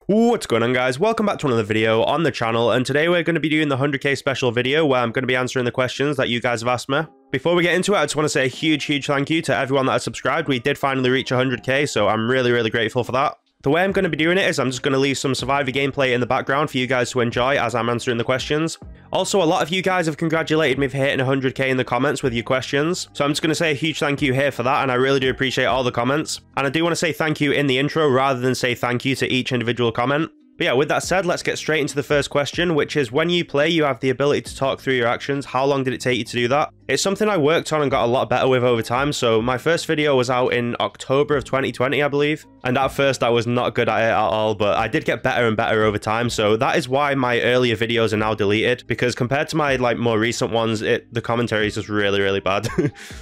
What's going on, guys? Welcome back to another video on the channel, and today we're going to be doing the 100k special video where I'm going to be answering the questions that you guys have asked me. Before we get into it, I just want to say a huge thank you to everyone that has subscribed. We did finally reach 100k, so I'm really grateful for that. The way I'm going to be doing it is I'm just going to leave some Survivor gameplay in the background for you guys to enjoy as I'm answering the questions. Also, a lot of you guys have congratulated me for hitting 100k in the comments with your questions, so I'm just going to say a huge thank you here for that, and I really do appreciate all the comments. And I do want to say thank you in the intro rather than say thank you to each individual comment. But yeah, with that said, let's get straight into the first question, which is when you play, you have the ability to talk through your actions. How long did it take you to do that? It's something I worked on and got a lot better with over time. So my first video was out in October of 2020, I believe. And at first I was not good at it at all, but I did get better and better over time. So that is why my earlier videos are now deleted, because compared to my more recent ones, the commentary is just really bad.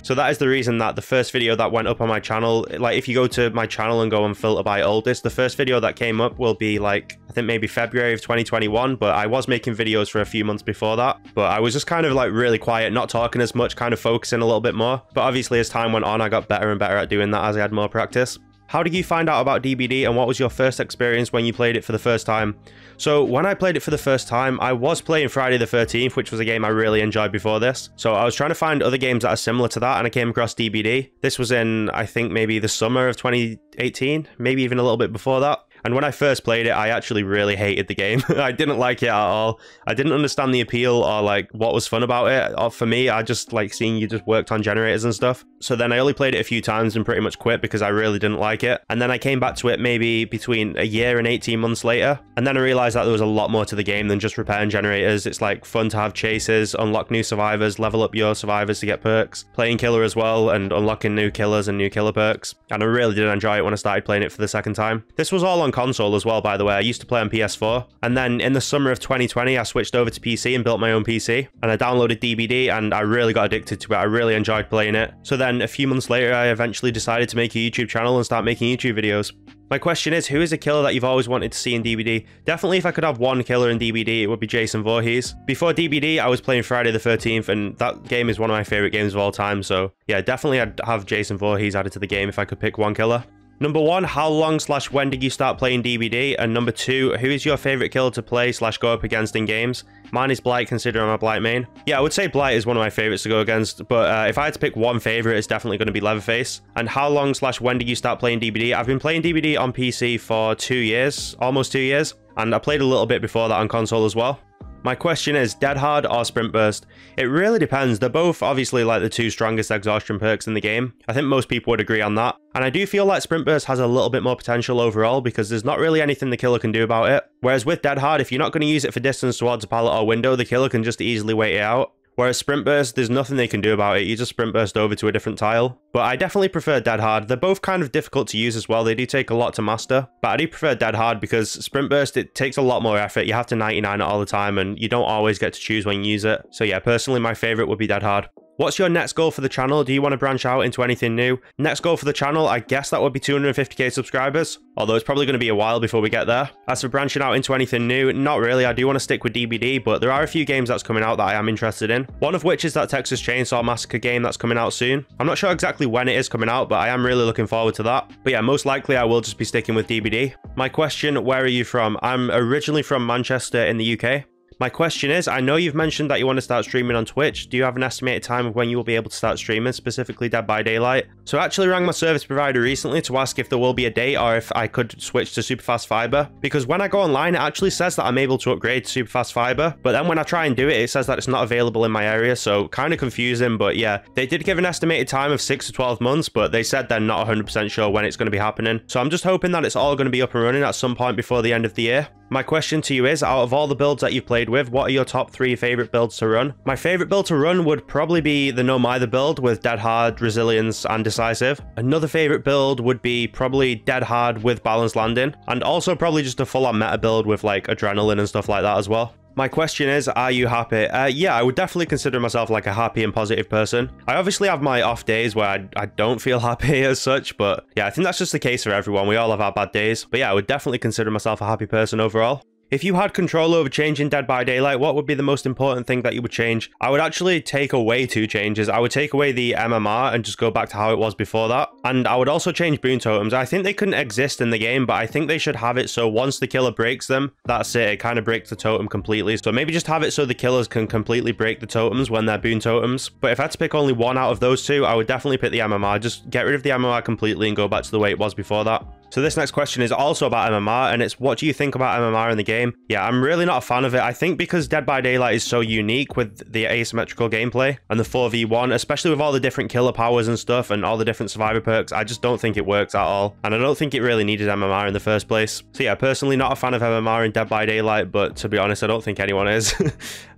So that is the reason that the first video that went up on my channel, if you go to my channel and go and filter by oldest, the first video that came up will be I think maybe February of 2021, but I was making videos for a few months before that. But I was just kind of really quiet, not talking as much, kind of focusing a little bit more. But obviously as time went on, I got better and better at doing that as I had more practice. How did you find out about DBD, and what was your first experience when you played it for the first time? So when I played it for the first time, I was playing Friday the 13th, which was a game I really enjoyed before this. So I was trying to find other games that are similar to that, and I came across DBD. This was in, I think, maybe the summer of 2018, maybe even a little bit before that. And when I first played it, I actually really hated the game. I didn't like it at all. I didn't understand the appeal or what was fun about it. Or for me, I just seeing you just worked on generators and stuff. So then I only played it a few times and pretty much quit because I really didn't like it. And then I came back to it maybe between a year and 18 months later. And then I realized that there was a lot more to the game than just repairing generators. It's fun to have chases, unlock new survivors, level up your survivors to get perks, playing killer as well, and unlocking new killers and new killer perks. And I really did enjoy it when I started playing it for the second time. This was all on console as well, by the way. I used to play on PS4, and then in the summer of 2020 I switched over to PC and built my own PC, and I downloaded DBD, and I really got addicted to it. I really enjoyed playing it. So then a few months later I eventually decided to make a YouTube channel and start making YouTube videos. My question is, who is a killer that you've always wanted to see in DBD? Definitely, if I could have one killer in DBD, it would be Jason Voorhees. Before DBD, I was playing Friday the 13th, and that game is one of my favorite games of all time. So yeah, definitely I'd have Jason Voorhees added to the game if I could pick one killer. Number one, how long/when did you start playing DBD? And number two, who is your favorite killer to play/go up against in games? Mine is Blight, considering I'm a Blight main. Yeah, I would say Blight is one of my favorites to go against, but if I had to pick one favorite, it's definitely going to be Leatherface. And how long/when did you start playing DBD? I've been playing DBD on PC for 2 years, almost 2 years, and I played a little bit before that on console as well. My question is, dead hard or sprint burst? It really depends. They're both obviously the two strongest exhaustion perks in the game. I think most people would agree on that. And I do feel like sprint burst has a little bit more potential overall because there's not really anything the killer can do about it. Whereas with dead hard, if you're not going to use it for distance towards a pallet or window, the killer can just easily wait it out. Whereas sprint burst, there's nothing they can do about it. You just sprint burst over to a different tile. But I definitely prefer dead hard. They're both kind of difficult to use as well. They do take a lot to master. But I do prefer dead hard because sprint burst, it takes a lot more effort. You have to 99 it all the time, and you don't always get to choose when you use it. So yeah, personally, my favorite would be dead hard. What's your next goal for the channel? Do you want to branch out into anything new? Next goal for the channel, I guess that would be 250k subscribers, although it's probably going to be a while before we get there. As for branching out into anything new, not really. I do want to stick with DBD, but there are a few games that's coming out that I am interested in. One of which is that Texas Chainsaw Massacre game that's coming out soon. I'm not sure exactly when it is coming out, but I am really looking forward to that. But yeah, most likely I will just be sticking with DBD. My question, where are you from? I'm originally from Manchester in the UK. My question is, I know you've mentioned that you want to start streaming on Twitch. Do you have an estimated time of when you will be able to start streaming, specifically Dead by Daylight? So I actually rang my service provider recently to ask if there will be a date or if I could switch to Superfast Fiber, because when I go online, it actually says that I'm able to upgrade to Superfast Fiber, but then when I try and do it, it says that it's not available in my area, so kind of confusing. But yeah, they did give an estimated time of 6 to 12 months, but they said they're not 100% sure when it's going to be happening. So I'm just hoping that it's all going to be up and running at some point before the end of the year. My question to you is, out of all the builds that you've played with, what are your top 3 favorite builds to run? My favorite build to run would probably be the no mither build with dead hard, resilience, and decisive. Another favorite build would be probably dead hard with balanced landing, and also probably just a full-on meta build with adrenaline and stuff like that as well. My question is, are you happy? Yeah, I would definitely consider myself a happy and positive person. I obviously have my off days where I don't feel happy as such, but yeah, I think that's just the case for everyone. We all have our bad days. But yeah, I would definitely consider myself a happy person overall. If you had control over changing Dead by Daylight, what would be the most important thing that you would change? I would actually take away 2 changes. I would take away the MMR and just go back to how it was before that. And I would also change boon totems. I think they couldn't exist in the game, but I think they should have it so once the killer breaks them, that's it. It kind of breaks the totem completely. So maybe just have it so the killers can completely break the totems when they're boon totems. But if I had to pick only one out of those 2, I would definitely pick the MMR. Just get rid of the MMR completely and go back to the way it was before that. So this next question is also about MMR, and it's what do you think about MMR in the game? Yeah, I'm really not a fan of it. I think because Dead by Daylight is so unique with the asymmetrical gameplay and the 4v1, especially with all the different killer powers and stuff and all the different survivor perks, I just don't think it works at all. And I don't think it really needed MMR in the first place. So yeah, personally not a fan of MMR in Dead by Daylight, but to be honest, I don't think anyone is.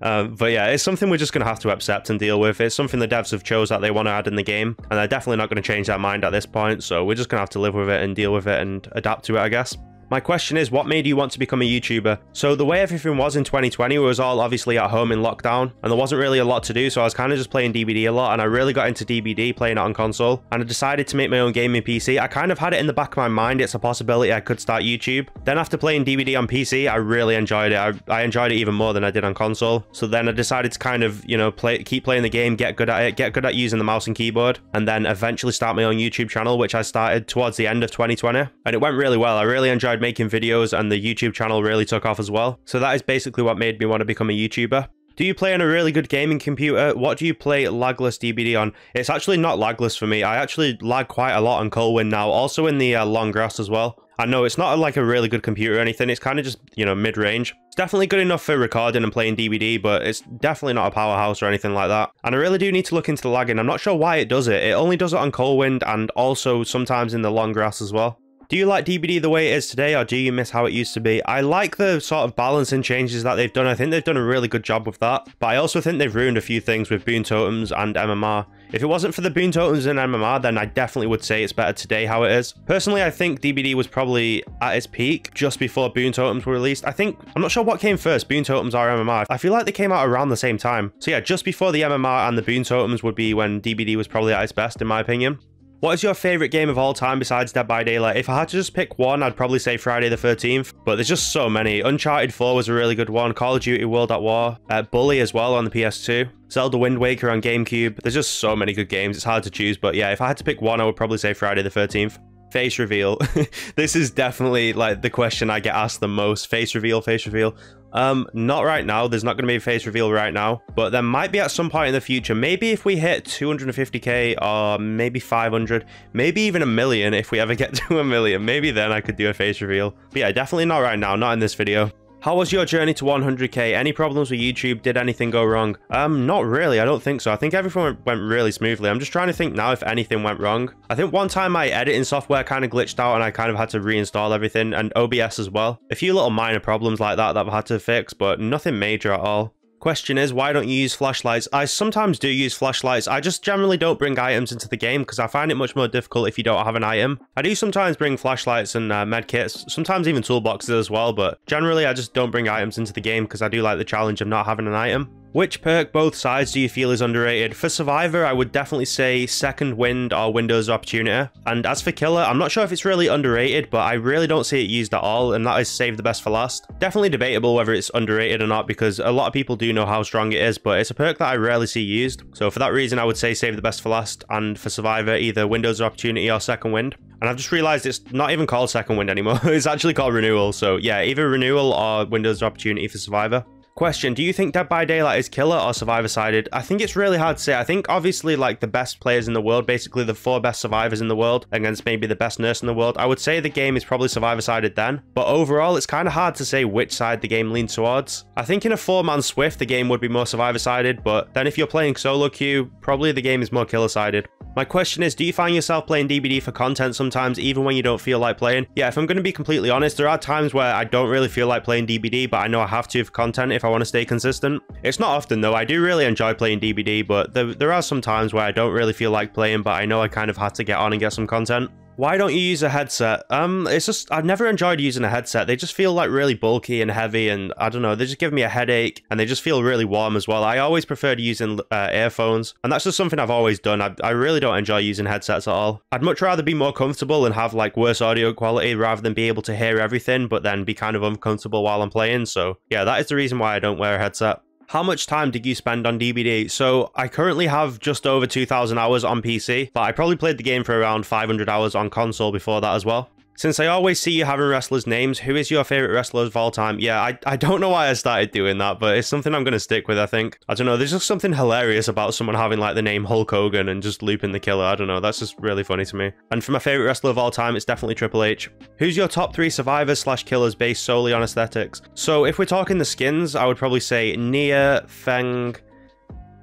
But yeah, it's something we're just going to have to accept and deal with. It's something the devs have chose that they want to add in the game, and they're definitely not going to change their mind at this point. So we're just going to have to live with it and deal with it and adapt to it, I guess. My question is, what made you want to become a YouTuber? So the way everything was in 2020 was all obviously at home in lockdown, and there wasn't really a lot to do, so I was kind of just playing DBD a lot, and I really got into DBD, playing it on console, and I decided to make my own gaming PC. I kind of had it in the back of my mind, it's a possibility I could start YouTube. Then after playing DBD on PC, I really enjoyed it. I enjoyed it even more than I did on console. So then I decided to kind of, you know, keep playing the game, get good at it, get good at using the mouse and keyboard, and then eventually start my own YouTube channel, which I started towards the end of 2020, and it went really well. I really enjoyed making videos, and the YouTube channel really took off as well. So that is basically what made me want to become a YouTuber. Do you play on a really good gaming computer? What do you play lagless DBD on? It's actually not lagless for me. I actually lag quite a lot on Coldwind now, also in the long grass as well. I know it's not like a really good computer or anything. It's kind of just, you know, mid-range. It's definitely good enough for recording and playing DBD, but it's definitely not a powerhouse or anything like that. And I really do need to look into the lagging. I'm not sure why it does it. It only does it on Coldwind and also sometimes in the long grass as well. Do you like DBD the way it is today, or do you miss how it used to be? I like the sort of balance and changes that they've done. I think they've done a really good job with that, but I also think they've ruined a few things with boon totems and MMR. If it wasn't for the boon totems and MMR, then I definitely would say it's better today how it is. Personally, I think DBD was probably at its peak just before boon totems were released. I'm not sure what came first, boon totems or MMR. I feel like they came out around the same time. So yeah, just before the MMR and the boon totems would be when DBD was probably at its best, in my opinion. What is your favorite game of all time besides Dead by Daylight? If I had to just pick one, I'd probably say Friday the 13th, but there's just so many. Uncharted 4 was a really good one, Call of Duty World at War, Bully as well on the PS2, Zelda Wind Waker on GameCube. There's just so many good games, it's hard to choose, but yeah, if I had to pick one, I would probably say Friday the 13th. Face reveal. This is definitely like the question I get asked the most. Face reveal, face reveal. Not right now. There's not going to be a face reveal right now, but there might be at some point in the future. Maybe if we hit 250k or maybe 500, maybe even a million if we ever get to a million. Maybe then I could do a face reveal. But yeah, definitely not right now. Not in this video. How was your journey to 100k? Any problems with YouTube? Did anything go wrong? Not really. I don't think so. I think everything went really smoothly. I'm just trying to think now if anything went wrong. I think one time my editing software kind of glitched out and I kind of had to reinstall everything, and OBS as well. A few little minor problems like that I've had to fix, but nothing major at all. Question is, why don't you use flashlights? I sometimes do use flashlights. I just generally don't bring items into the game because I find it much more difficult if you don't have an item. I do sometimes bring flashlights and medkits, sometimes even toolboxes as well, but generally I just don't bring items into the game because I do like the challenge of not having an item. Which perk both sides do you feel is underrated? For Survivor, I would definitely say Second Wind or Windows of Opportunity. And as for Killer, I'm not sure if it's really underrated, but I really don't see it used at all, and that is Save the Best for last. Definitely debatable whether it's underrated or not, because a lot of people do know how strong it is, but it's a perk that I rarely see used. So for that reason, I would say Save the Best for last, and for Survivor, either Windows of Opportunity or Second Wind. And I've just realized it's not even called Second Wind anymore. It's actually called Renewal. So yeah, either Renewal or Windows of Opportunity for Survivor. Question, do you think Dead by Daylight is killer or survivor sided? I think it's really hard to say. I think obviously like the best players in the world, basically the 4 best survivors in the world against maybe the best nurse in the world, I would say the game is probably survivor sided then. But overall, it's kind of hard to say which side the game leans towards. I think in a 4-man Swift, the game would be more survivor sided, but then if you're playing solo queue, probably the game is more killer sided. My question is, do you find yourself playing DBD for content sometimes, even when you don't feel like playing? Yeah, if I'm going to be completely honest, there are times where I don't really feel like playing DBD, but I know I have to for content if I want to stay consistent. It's not often though. I do really enjoy playing DBD, but there are some times where I don't really feel like playing, but I know I kind of had to get on and get some content. Why don't you use a headset? It's just, I've never enjoyed using a headset. They just feel like really bulky and heavy, and I don't know, they just give me a headache, and they just feel really warm as well. I always preferred using earphones, and that's just something I've always done. I really don't enjoy using headsets at all. I'd much rather be more comfortable and have like worse audio quality rather than be able to hear everything, but then be kind of uncomfortable while I'm playing. So yeah, that is the reason why I don't wear a headset. How much time did you spend on DBD? So I currently have just over 2,000 hours on PC, but I probably played the game for around 500 hours on console before that as well. Since I always see you having wrestlers' names, who is your favorite wrestler of all time? Yeah, I don't know why I started doing that, but it's something I'm going to stick with, I think. I don't know, there's just something hilarious about someone having like the name Hulk Hogan and just looping the killer. I don't know, that's just really funny to me. And for my favorite wrestler of all time, it's definitely Triple H. Who's your top 3 survivors / killers based solely on aesthetics? So if we're talking the skins, I would probably say Nia, Feng,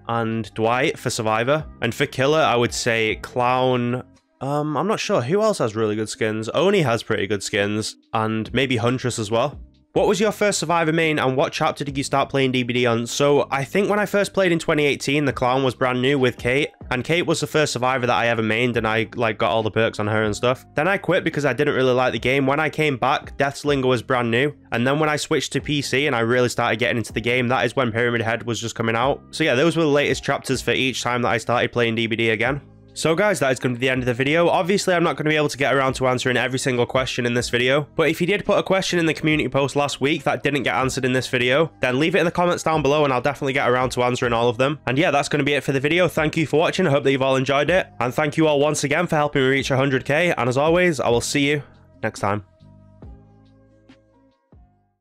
and Dwight for survivor. And for killer, I would say Clown. I'm not sure. Who else has really good skins? Oni has pretty good skins, and maybe Huntress as well. What was your first survivor main, and what chapter did you start playing DBD on? So I think when I first played in 2018, the Clown was brand new with Kate, and Kate was the first survivor that I ever mained, and I like got all the perks on her and stuff. Then I quit because I didn't really like the game. When I came back, Deathslinger was brand new, and then when I switched to PC and I really started getting into the game, that is when Pyramid Head was just coming out. So yeah, those were the latest chapters for each time that I started playing DBD again. So guys, that is going to be the end of the video. Obviously, I'm not going to be able to get around to answering every single question in this video, but if you did put a question in the community post last week that didn't get answered in this video, then leave it in the comments down below and I'll definitely get around to answering all of them. And yeah, that's going to be it for the video. Thank you for watching. I hope that you've all enjoyed it. And thank you all once again for helping me reach 100k. And as always, I will see you next time.